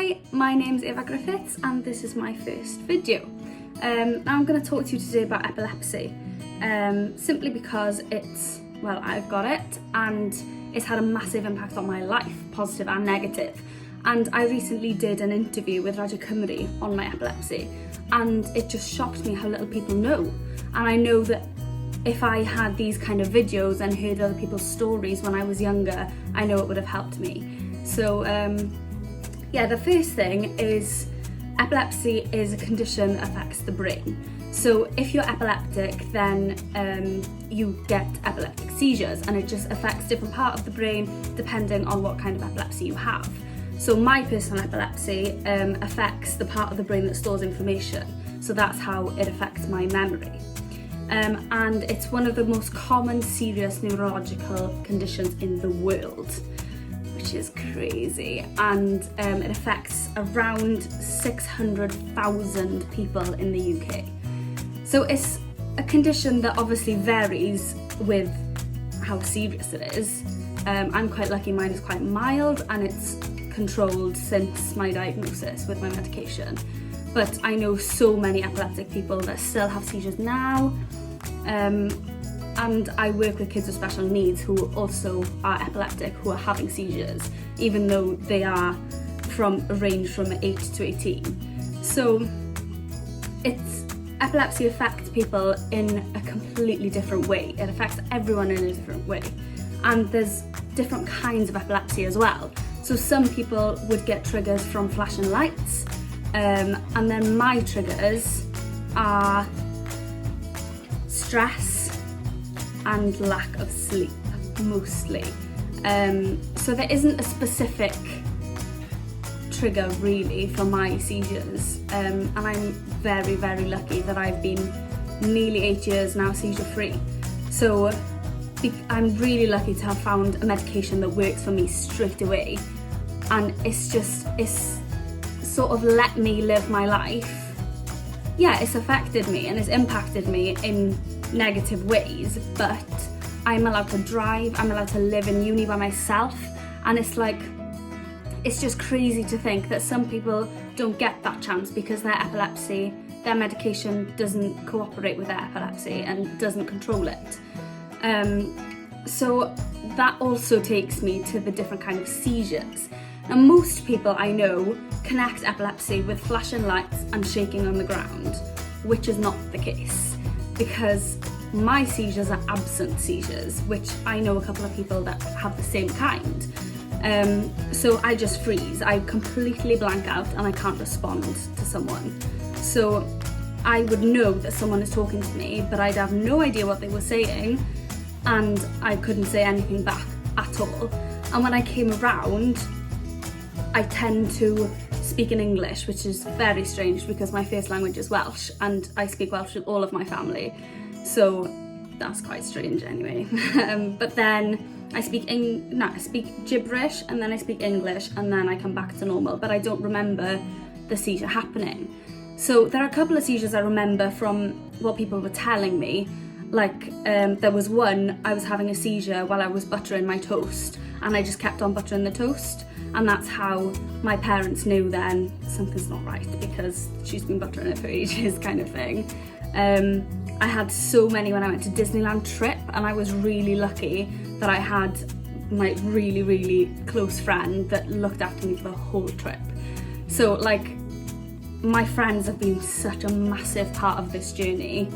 Hi, my name's Eva Griffiths and this is my first video. Now I'm going to talk to you today about epilepsy, simply because I've got it and it's had a massive impact on my life, positive and negative. And I recently did an interview with Radio Cymru on my epilepsy and it just shocked me how little people know. And I know that if I had these kind of videos and heard other people's stories when I was younger, I know it would have helped me. So the first thing is epilepsy is a condition that affects the brain. So if you're epileptic, then you get epileptic seizures, and it just affects different part of the brain depending on what kind of epilepsy you have. So my personal epilepsy affects the part of the brain that stores information. So that's how it affects my memory. And it's one of the most common serious neurological conditions in the world, which is crazy, and it affects around 600,000 people in the UK. So it's a condition that obviously varies with how serious it is. I'm quite lucky, mine is quite mild and it's controlled since my diagnosis with my medication. But I know so many epileptic people that still have seizures now. And I work with kids with special needs who also are epileptic, who are having seizures, even though they are from a range from 8 to 18. So epilepsy affects people in a completely different way. It affects everyone in a different way. And there's different kinds of epilepsy as well. So some people would get triggers from flashing lights, and then my triggers are stress and lack of sleep, mostly. So there isn't a specific trigger really for my seizures, and I'm very, very lucky that I've been nearly 8 years now seizure free. So I'm really lucky to have found a medication that works for me straight away, and it's sort of let me live my life. Yeah, it's affected me and it's impacted me in negative ways, but I'm allowed to drive, I'm allowed to live in uni by myself, and it's just crazy to think that some people don't get that chance because their epilepsy, their medication doesn't cooperate with their epilepsy and doesn't control it. So that also takes me to the different kind of seizures. Now most people I know connect epilepsy with flashing lights and shaking on the ground, which is not the case, because my seizures are absent seizures, which I know a couple of people that have the same kind. So I just freeze, I completely blank out and I can't respond to someone. So I would know that someone is talking to me, but I'd have no idea what they were saying and I couldn't say anything back at all. And when I came around, I tend to speak in English, which is very strange because my first language is Welsh and I speak Welsh with all of my family. So that's quite strange anyway. But then I speak gibberish and then I speak English and then I come back to normal, but I don't remember the seizure happening. So there are a couple of seizures I remember from what people were telling me. There was one, I was having a seizure while I was buttering my toast and I just kept on buttering the toast, and that's how my parents knew then something's not right because she's been buttering it for ages, kind of thing. I had so many when I went to Disneyland trip, and I was really lucky that I had my really, really close friend that looked after me for the whole trip. So my friends have been such a massive part of this journey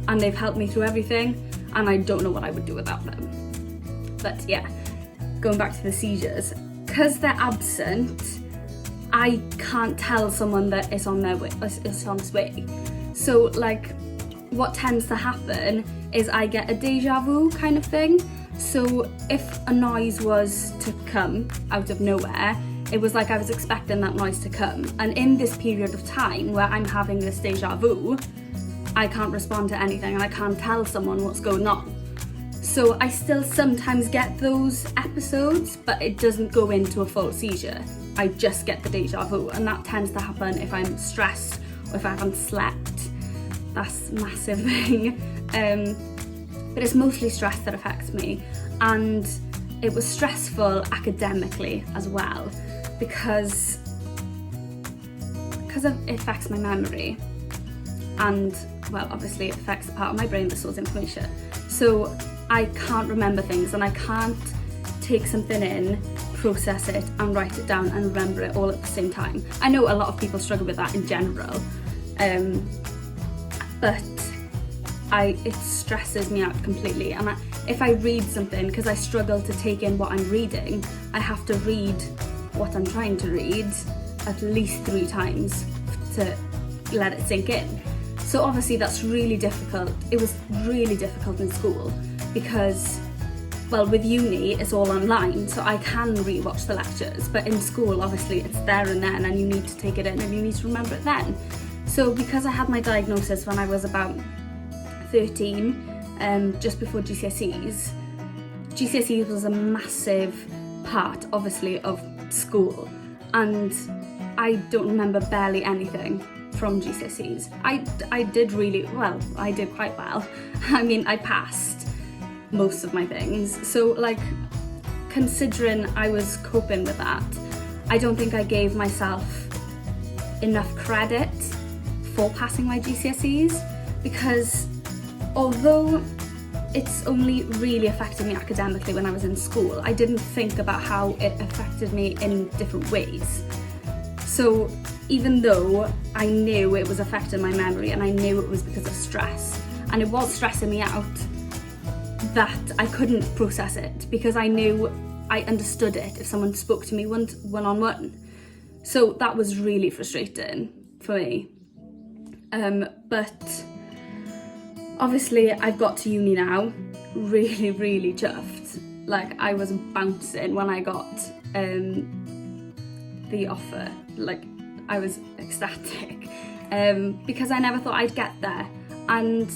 and they've helped me through everything, and I don't know what I would do without them. But yeah, going back to the seizures, because they're absent, I can't tell someone that it's on its way. So what tends to happen is I get a deja vu kind of thing. So if a noise was to come out of nowhere, it was like I was expecting that noise to come. And in this period of time where I'm having this deja vu, I can't respond to anything and I can't tell someone what's going on. So I still sometimes get those episodes, but it doesn't go into a full seizure. I just get the deja vu, and that tends to happen if I'm stressed or if I haven't slept. That's a massive thing. But it's mostly stress that affects me, and it was stressful academically as well, because because it affects my memory, and well, obviously it affects the part of my brain that stores information. So I can't remember things, and I can't take something in, process it and write it down and remember it all at the same time. I know a lot of people struggle with that in general, but it stresses me out completely. And if I read something, because I struggle to take in what I'm reading, I have to read what I'm trying to read at least 3 times to let it sink in. So obviously that's really difficult. It was really difficult in school because, well, with uni it's all online, so I can rewatch the lectures, but in school obviously it's there and then, and you need to take it in and you need to remember it then. So because I had my diagnosis when I was about 13, just before GCSEs was a massive part obviously of school, and I don't remember barely anything from GCSEs. I did really well, I did quite well. I mean, I passed most of my things, so like, considering I was coping with that, I don't think I gave myself enough credit for passing my GCSEs, because although it's only really affected me academically when I was in school, I didn't think about how it affected me in different ways. So even though I knew it was affecting my memory and I knew it was because of stress, and it was stressing me out, that I couldn't process it because I knew I understood it if someone spoke to me one-on-one. So that was really frustrating for me. But obviously I've got to uni now, really, really chuffed. Like, I was bouncing when I got the offer. Like, I was ecstatic because I never thought I'd get there. And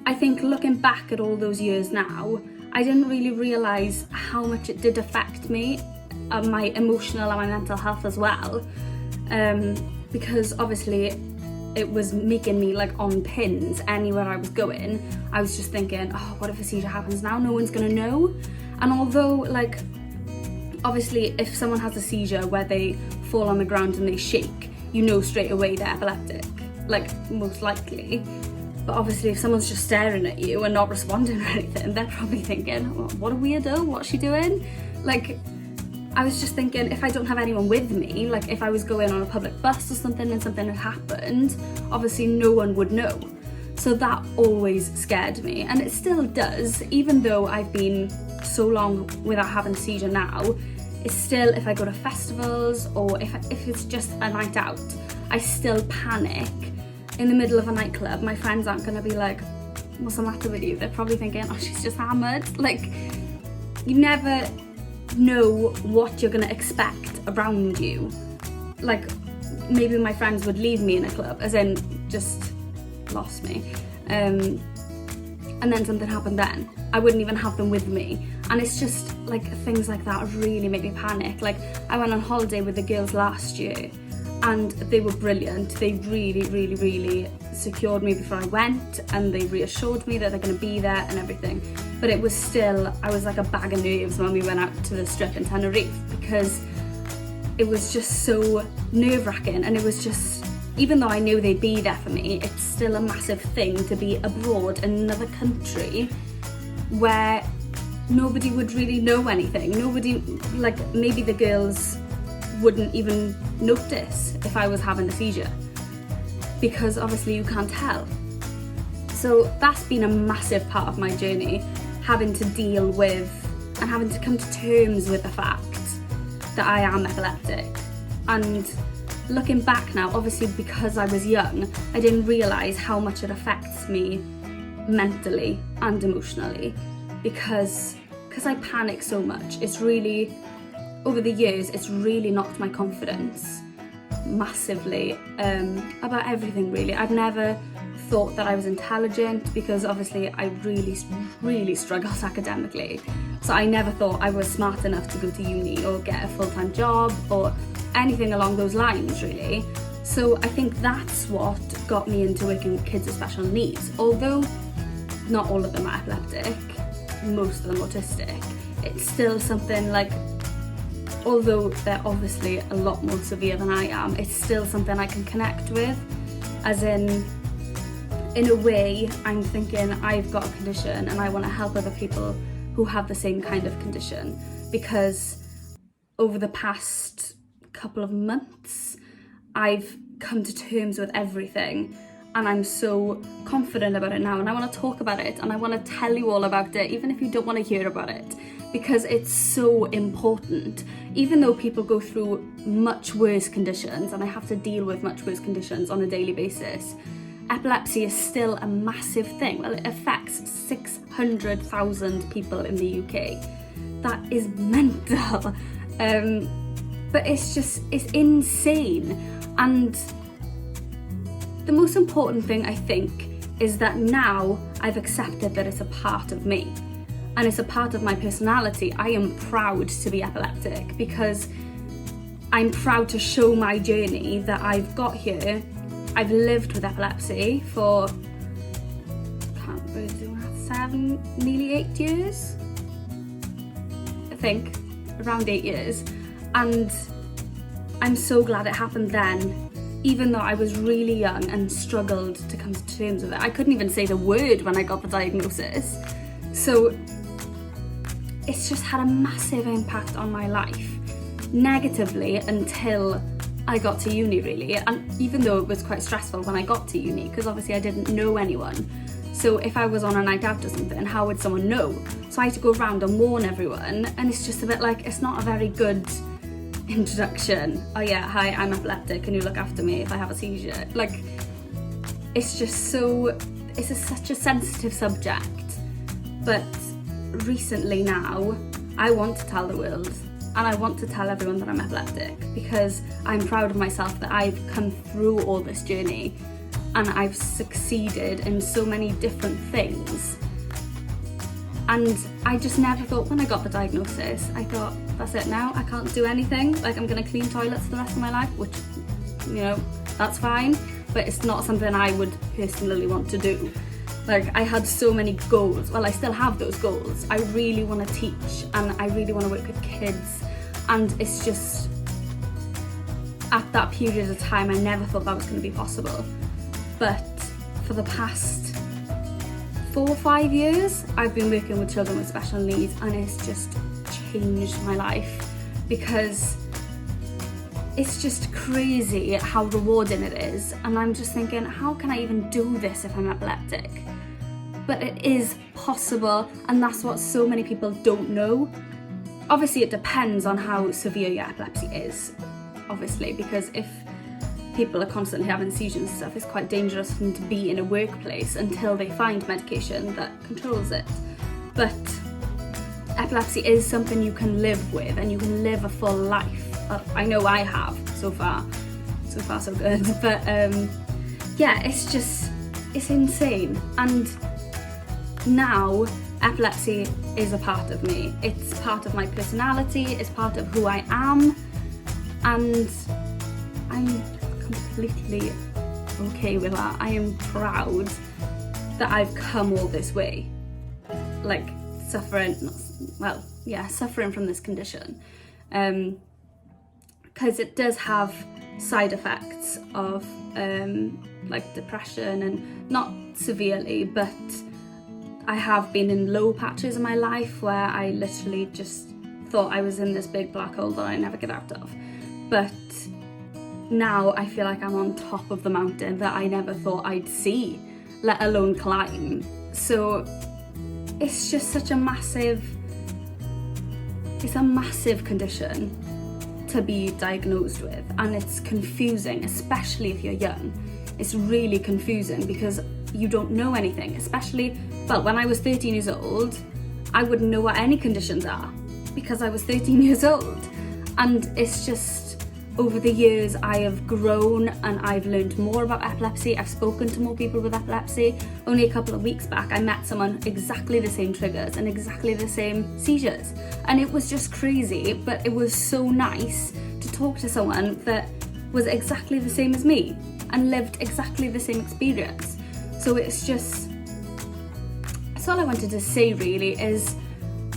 I think looking back at all those years now, I didn't really realise how much it did affect me, my emotional and my mental health as well, because obviously it was making me like on pins anywhere I was going. I was just thinking, oh, what if a seizure happens now? No one's gonna know. And although, like, obviously if someone has a seizure where they fall on the ground and they shake, you know straight away they're epileptic, like, most likely. But obviously if someone's just staring at you and not responding or anything, they're probably thinking, oh, what a weirdo, what's she doing? Like, I was just thinking, if I don't have anyone with me, like if I was going on a public bus or something and something had happened, obviously no one would know. So that always scared me, and it still does, even though I've been so long without having a seizure now. It's still, if I go to festivals or if it's just a night out, I still panic. In the middle of a nightclub, my friends aren't going to be like, what's the matter with you? They're probably thinking, oh, she's just hammered. Like, you never know what you're going to expect around you. Like, maybe my friends would leave me in a club, as in just lost me, and then something happened then. I wouldn't even have them with me. And it's just like things like that really make me panic. Like, I went on holiday with the girls last year and they were brilliant. They really, really, really secured me before I went, and they reassured me that they're going to be there and everything. But it was still, I was like a bag of nerves when we went out to the strip in Tenerife, because it was just so nerve-wracking. And it was just, even though I knew they'd be there for me, it's still a massive thing to be abroad in another country where nobody would really know anything. Nobody, like, maybe the girls wouldn't even notice if I was having a seizure, because obviously you can't tell. So that's been a massive part of my journey, having to deal with and having to come to terms with the fact that I am epileptic. And looking back now, obviously because I was young, I didn't realise how much it affects me mentally and emotionally, because I panic so much. It's really, over the years, it's really knocked my confidence massively about everything, really. I've never thought that I was intelligent, because obviously I really, really struggled academically. So I never thought I was smart enough to go to uni or get a full-time job or anything along those lines, really. So I think that's what got me into working with kids with special needs. Although not all of them are epileptic, most of them autistic, it's still something like although they're obviously a lot more severe than I am, it's still something I can connect with. As in a way, I'm thinking I've got a condition and I want to help other people who have the same kind of condition, because over the past couple of months, I've come to terms with everything and I'm so confident about it now, and I want to talk about it and I want to tell you all about it, even if you don't want to hear about it, because it's so important. Even though people go through much worse conditions, and I have to deal with much worse conditions on a daily basis, epilepsy is still a massive thing. Well, it affects 600,000 people in the UK. That is mental. But it's insane. And the most important thing, I think, is that now I've accepted that it's a part of me and it's a part of my personality. I am proud to be epileptic because I'm proud to show my journey that I've got here. I've lived with epilepsy for, nearly 8 years? I think, around 8 years. And I'm so glad it happened then, even though I was really young and struggled to come to terms with it. I couldn't even say the word when I got the diagnosis. So it's just had a massive impact on my life, negatively, until I got to uni, really. And even though it was quite stressful when I got to uni, because obviously I didn't know anyone. So if I was on a night out or something, how would someone know? So I had to go around and warn everyone, and it's just a bit like, it's not a very good introduction. Oh yeah, hi, I'm epileptic, can you look after me if I have a seizure? Like, it's just so, such a sensitive subject. But recently now, I want to tell the world, and I want to tell everyone that I'm epileptic, because I'm proud of myself that I've come through all this journey and I've succeeded in so many different things. And I just never thought, when I got the diagnosis, I thought, that's it now, I can't do anything. Like, I'm gonna clean toilets the rest of my life, which, you know, that's fine, but it's not something I would personally want to do. Like, I had so many goals. Well, I still have those goals. I really want to teach and I really want to work with kids. And it's just, at that period of time, I never thought that was going to be possible. But for the past 4 or 5 years, I've been working with children with special needs, and it's just changed my life, because it's just crazy how rewarding it is. And I'm just thinking, how can I even do this if I'm epileptic? But it is possible, and that's what so many people don't know. Obviously, it depends on how severe your epilepsy is, obviously, because if people are constantly having seizures and stuff, it's quite dangerous for them to be in a workplace until they find medication that controls it. But epilepsy is something you can live with, and you can live a full life. I know I have, so far so good. But yeah, it's insane. And now epilepsy is a part of me. It's part of my personality, it's part of who I am, and I'm completely okay with that. I am proud that I've come all this way, like suffering from this condition, because it does have side effects of like depression, and not severely, but I have been in low patches in my life where I literally just thought I was in this big black hole that I never get out of. But now I feel like I'm on top of the mountain that I never thought I'd see, let alone climb. So it's just such a massive condition to be diagnosed with, and it's confusing, especially if you're young. It's really confusing because you don't know anything, especially, well, when I was 13 years old, I wouldn't know what any conditions are because I was 13 years old. And it's just, over the years, I have grown and I've learned more about epilepsy. I've spoken to more people with epilepsy. Only a couple of weeks back, I met someone exactly the same triggers and exactly the same seizures. And it was just crazy, but it was so nice to talk to someone that was exactly the same as me and lived exactly the same experience. So it's all I wanted to say really is,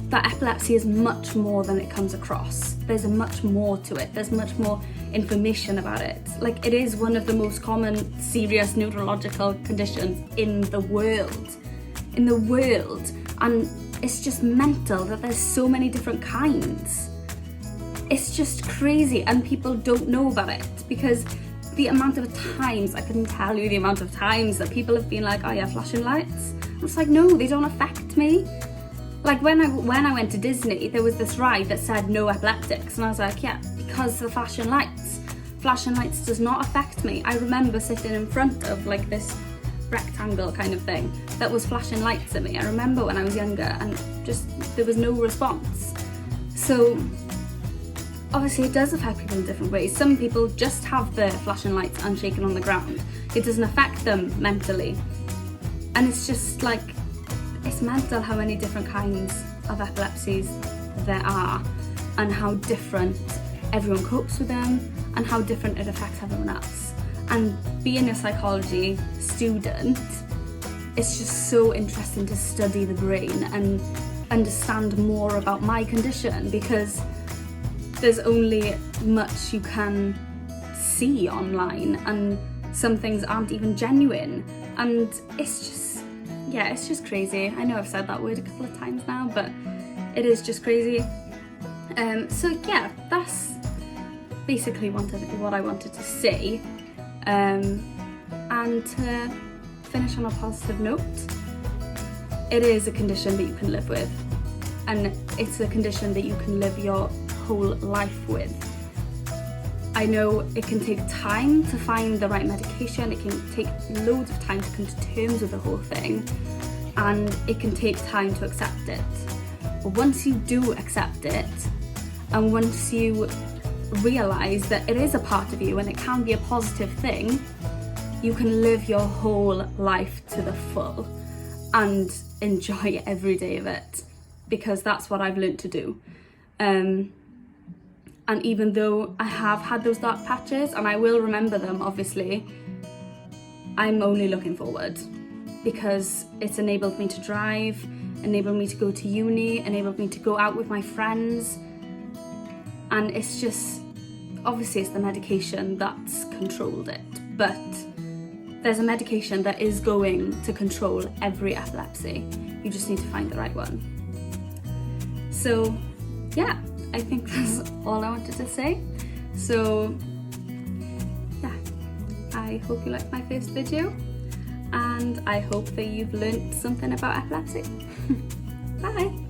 that epilepsy is much more than it comes across. There's much more to it. There's much more information about it. Like, it is one of the most common serious neurological conditions in the world. And it's just mental that there's so many different kinds. It's just crazy, and people don't know about it, because the amount of times, I couldn't tell you the amount of times that people have been like, oh yeah, flashing lights. And it's like, no, they don't affect me. Like when I went to Disney, there was this ride that said no epileptics, and I was like, yeah, because the flashing lights. Flashing lights does not affect me. I remember sitting in front of like this rectangle kind of thing that was flashing lights at me. I remember when I was younger, and just there was no response. So obviously it does affect people in different ways. Some people just have the flashing lights and shaking on the ground. It doesn't affect them mentally. And it's just like, it's mental how many different kinds of epilepsies there are, and how different everyone copes with them, and how different it affects everyone else. And being a psychology student, it's just so interesting to study the brain and understand more about my condition, because there's only much you can see online, and some things aren't even genuine, and it's just crazy. I know I've said that word a couple of times now, but it is just crazy. So yeah, that's basically what I wanted to say. And to finish on a positive note, it is a condition that you can live with, and it's a condition that you can live your whole life with. I know it can take time to find the right medication, it can take loads of time to come to terms with the whole thing, and it can take time to accept it. But once you do accept it, and once you realise that it is a part of you and it can be a positive thing, you can live your whole life to the full and enjoy every day of it, because that's what I've learned to do. And even though I have had those dark patches, and I will remember them obviously, I'm only looking forward, because it's enabled me to drive, enabled me to go to uni, enabled me to go out with my friends. And it's just, obviously it's the medication that's controlled it, but there's a medication that is going to control every epilepsy. You just need to find the right one. So yeah, I think that's all I wanted to say. So yeah, I hope you liked my first video, and I hope that you've learned something about epilepsy. Bye!